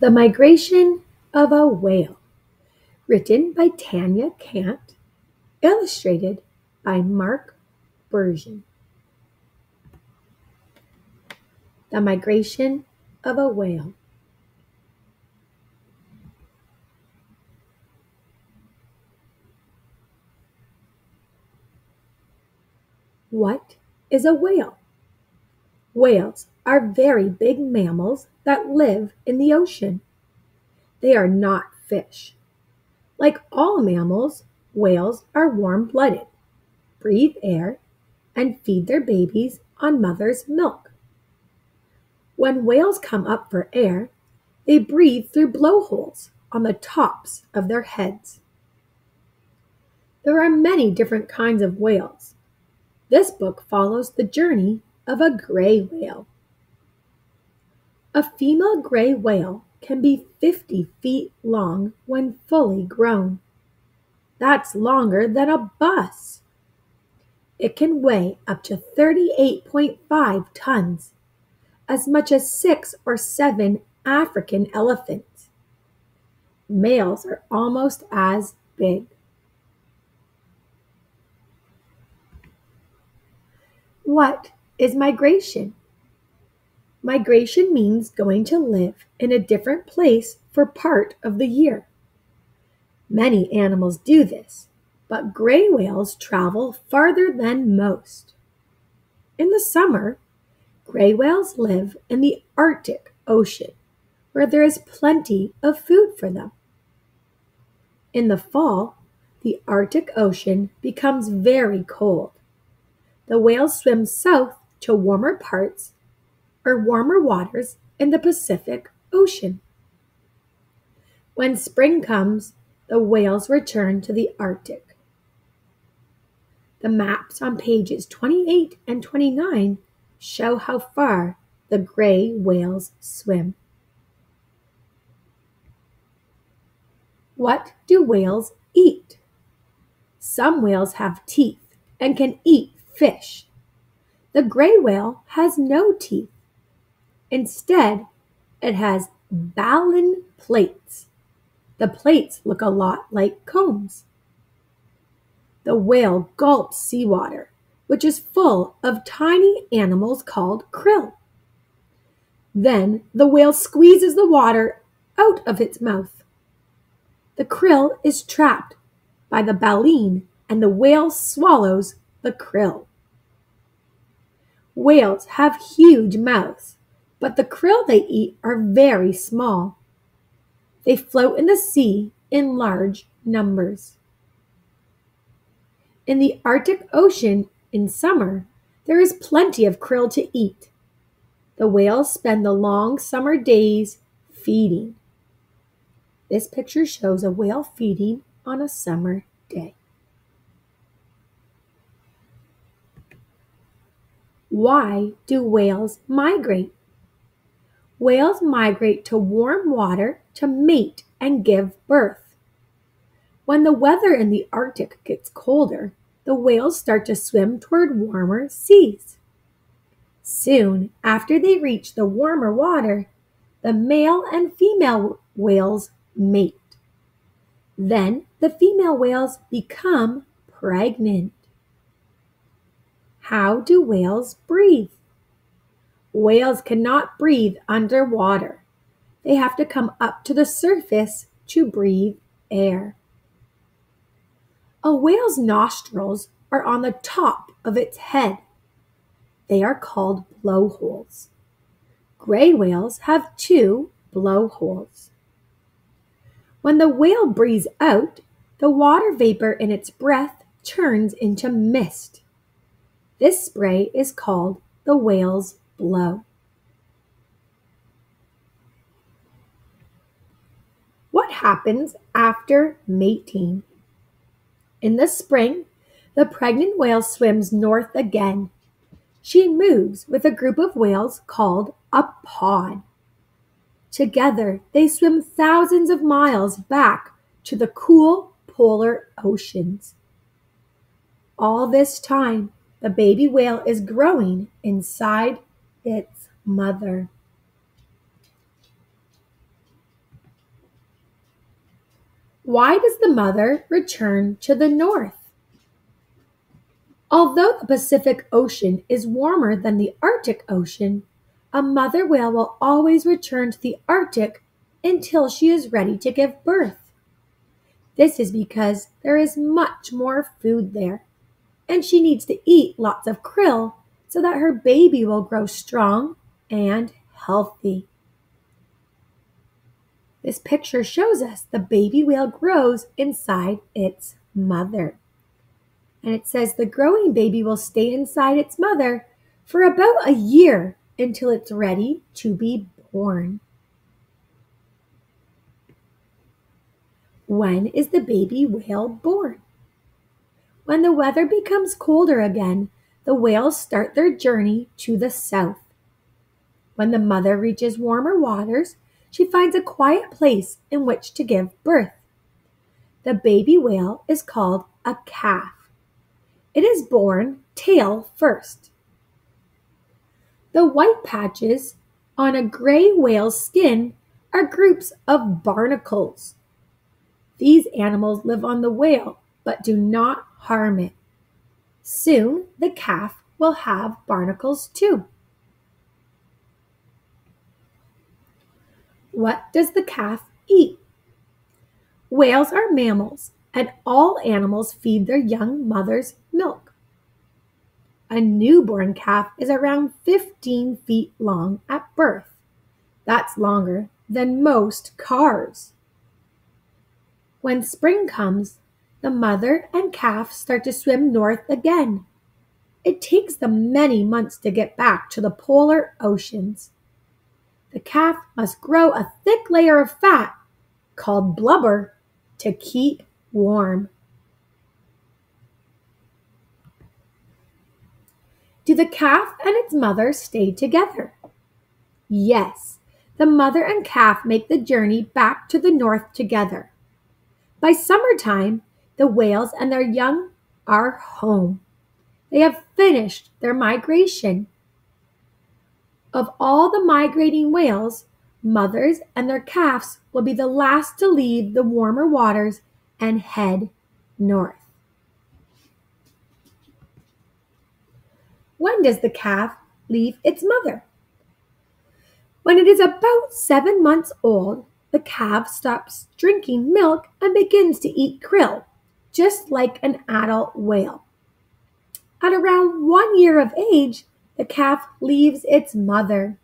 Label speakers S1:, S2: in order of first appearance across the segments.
S1: The Migration of a Whale, written by Tanya, Kant, illustrated by Mark Bergen. The Migration of a Whale. What is a whale? Whales are very big mammals that live in the ocean. They are not fish. Like all mammals, whales are warm-blooded, breathe air, and feed their babies on mother's milk. When whales come up for air, they breathe through blowholes on the tops of their heads. There are many different kinds of whales. This book follows the journey of a gray whale. A female gray whale can be 50 feet long when fully grown. That's longer than a bus. It can weigh up to 38.5 tons, as much as 6 or 7 African elephants. Males are almost as big. What is migration? Migration means going to live in a different place for part of the year. Many animals do this, but gray whales travel farther than most. In the summer, gray whales live in the Arctic Ocean, where there is plenty of food for them. In the fall, the Arctic Ocean becomes very cold. The whales swim south to warmer parts or warmer waters in the Pacific Ocean. When spring comes, the whales return to the Arctic. The maps on pages 28 and 29 show how far the gray whales swim. What do whales eat? Some whales have teeth and can eat fish. The gray whale has no teeth. Instead, it has baleen plates. The plates look a lot like combs. The whale gulps seawater, which is full of tiny animals called krill. Then the whale squeezes the water out of its mouth. The krill is trapped by the baleen, and the whale swallows the krill. Whales have huge mouths, but the krill they eat are very small. They float in the sea in large numbers. In the Arctic Ocean in summer, there is plenty of krill to eat. The whales spend the long summer days feeding. This picture shows a whale feeding on a summer day. Why do whales migrate? Whales migrate to warm water to mate and give birth. When the weather in the Arctic gets colder, the whales start to swim toward warmer seas. Soon after they reach the warmer water, the male and female whales mate. Then the female whales become pregnant. How do whales breathe? Whales cannot breathe underwater. They have to come up to the surface to breathe air. A whale's nostrils are on the top of its head. They are called blowholes. Gray whales have 2 blowholes. When the whale breathes out, the water vapor in its breath turns into mist. This spray is called the whale's blow. What happens after mating? In the spring, the pregnant whale swims north again. She moves with a group of whales called a pod. Together, they swim thousands of miles back to the cool polar oceans. All this time, the baby whale is growing inside its mother. Why does the mother return to the north? Although the Pacific Ocean is warmer than the Arctic Ocean, a mother whale will always return to the Arctic until she is ready to give birth. This is because there is much more food there, and she needs to eat lots of krill so that her baby will grow strong and healthy. This picture shows us the baby whale grows inside its mother. And it says the growing baby will stay inside its mother for about a year until it's ready to be born. When is the baby whale born? When the weather becomes colder again, the whales start their journey to the south. When the mother reaches warmer waters, she finds a quiet place in which to give birth. The baby whale is called a calf. It is born tail first. The white patches on a gray whale's skin are groups of barnacles. These animals live on the whale but do not harm it. Soon the calf will have barnacles too. What does the calf eat? Whales are mammals, and all animals feed their young mothers milk. A newborn calf is around 15 feet long at birth. That's longer than most cars. When spring comes, the mother and calf start to swim north again. It takes them many months to get back to the polar oceans. The calf must grow a thick layer of fat, called blubber, to keep warm. Do the calf and its mother stay together? Yes, the mother and calf make the journey back to the north together. By summertime, the whales and their young are home. They have finished their migration. Of all the migrating whales, mothers and their calves will be the last to leave the warmer waters and head north. When does the calf leave its mother? When it is about 7 months old, the calf stops drinking milk and begins to eat krill, just like an adult whale. At around 1 year of age, the calf leaves its mother.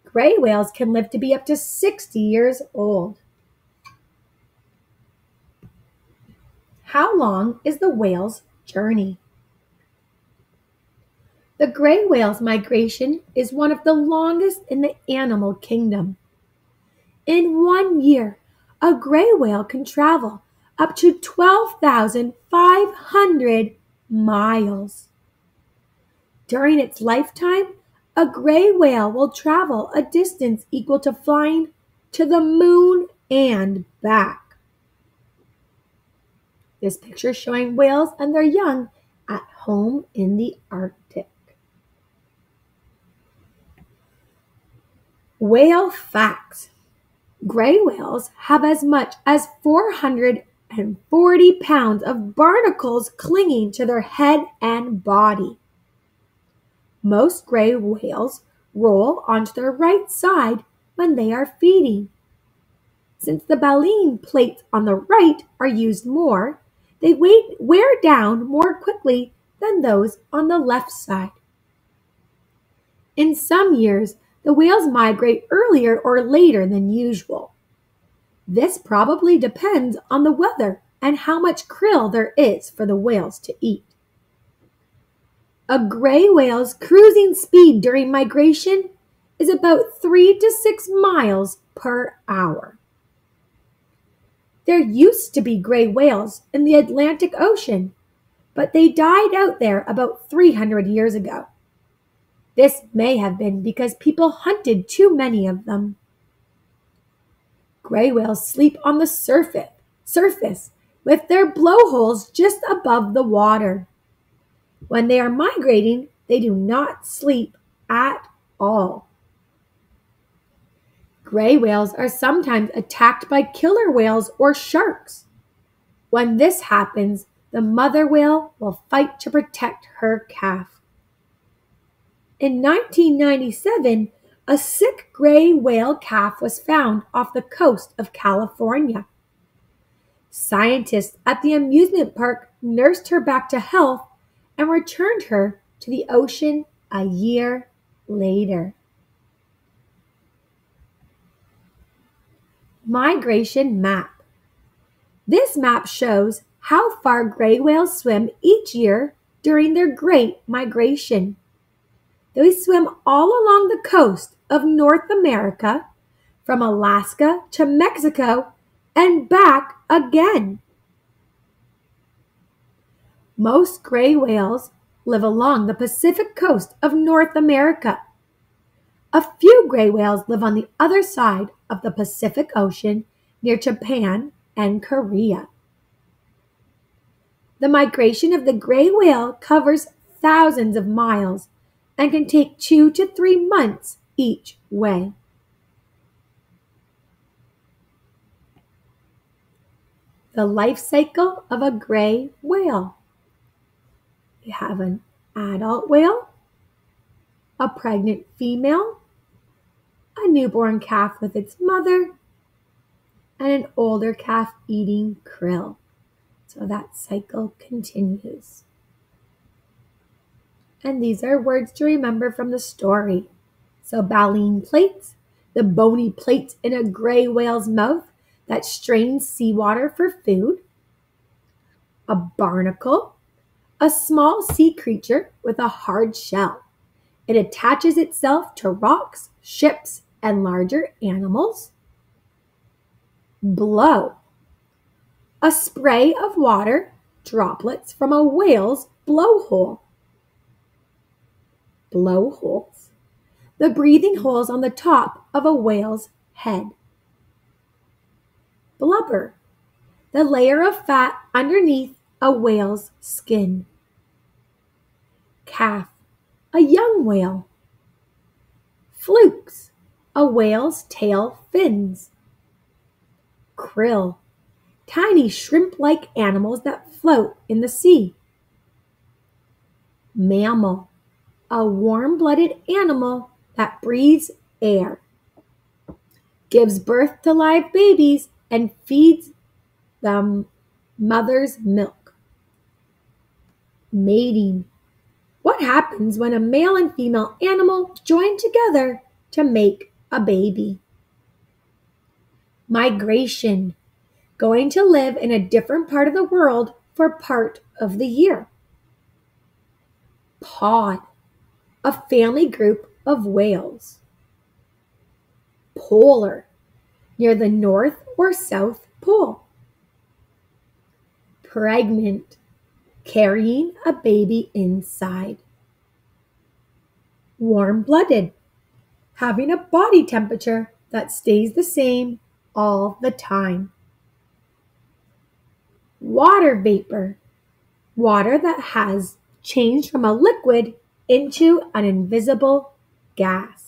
S1: Gray whales can live to be up to 60 years old. How long is the whale's journey? The gray whale's migration is one of the longest in the animal kingdom. In 1 year, a gray whale can travel up to 12,500 miles. During its lifetime, a gray whale will travel a distance equal to flying to the moon and back. This picture is showing whales and their young at home in the Arctic. Whale facts. Gray whales have as much as 440 pounds of barnacles clinging to their head and body. Most gray whales roll onto their right side when they are feeding. Since the baleen plates on the right are used more, they wear down more quickly than those on the left side. In some years, the whales migrate earlier or later than usual. This probably depends on the weather and how much krill there is for the whales to eat. A gray whale's cruising speed during migration is about 3 to 6 miles per hour. There used to be gray whales in the Atlantic Ocean, but they died out there about 300 years ago. This may have been because people hunted too many of them. Gray whales sleep on the surface with their blowholes just above the water. When they are migrating, they do not sleep at all. Gray whales are sometimes attacked by killer whales or sharks. When this happens, the mother whale will fight to protect her calf. In 1997, a sick gray whale calf was found off the coast of California. Scientists at the amusement park nursed her back to health and returned her to the ocean a year later. Migration map. This map shows how far gray whales swim each year during their Great Migration. They swim all along the coast of North America, from Alaska to Mexico and back again. Most gray whales live along the Pacific coast of North America. A few gray whales live on the other side of the Pacific Ocean near Japan and Korea. The migration of the gray whale covers thousands of miles and can take 2 to 3 months each way. The life cycle of a gray whale. We have an adult whale, a pregnant female, a newborn calf with its mother, and an older calf eating krill. So that cycle continues. And these are words to remember from the story. So baleen plates, the bony plates in a gray whale's mouth that strains seawater for food. A barnacle, a small sea creature with a hard shell. It attaches itself to rocks, ships, and larger animals. Blow, a spray of water droplets from a whale's blowhole. Blowholes, the breathing holes on the top of a whale's head. Blubber, the layer of fat underneath a whale's skin. Calf, a young whale. Flukes, a whale's tail fins. Krill, tiny shrimp-like animals that float in the sea. Mammal, a warm-blooded animal that breathes air, gives birth to live babies, and feeds the mother's milk. Mating, what happens when a male and female animal join together to make a baby. Migration, going to live in a different part of the world for part of the year. Pod, a family group of whales. Polar, near the North or South Pole. Pregnant, carrying a baby inside. Warm-blooded, having a body temperature that stays the same all the time. Water vapor, water that has changed from a liquid into an invisible gas.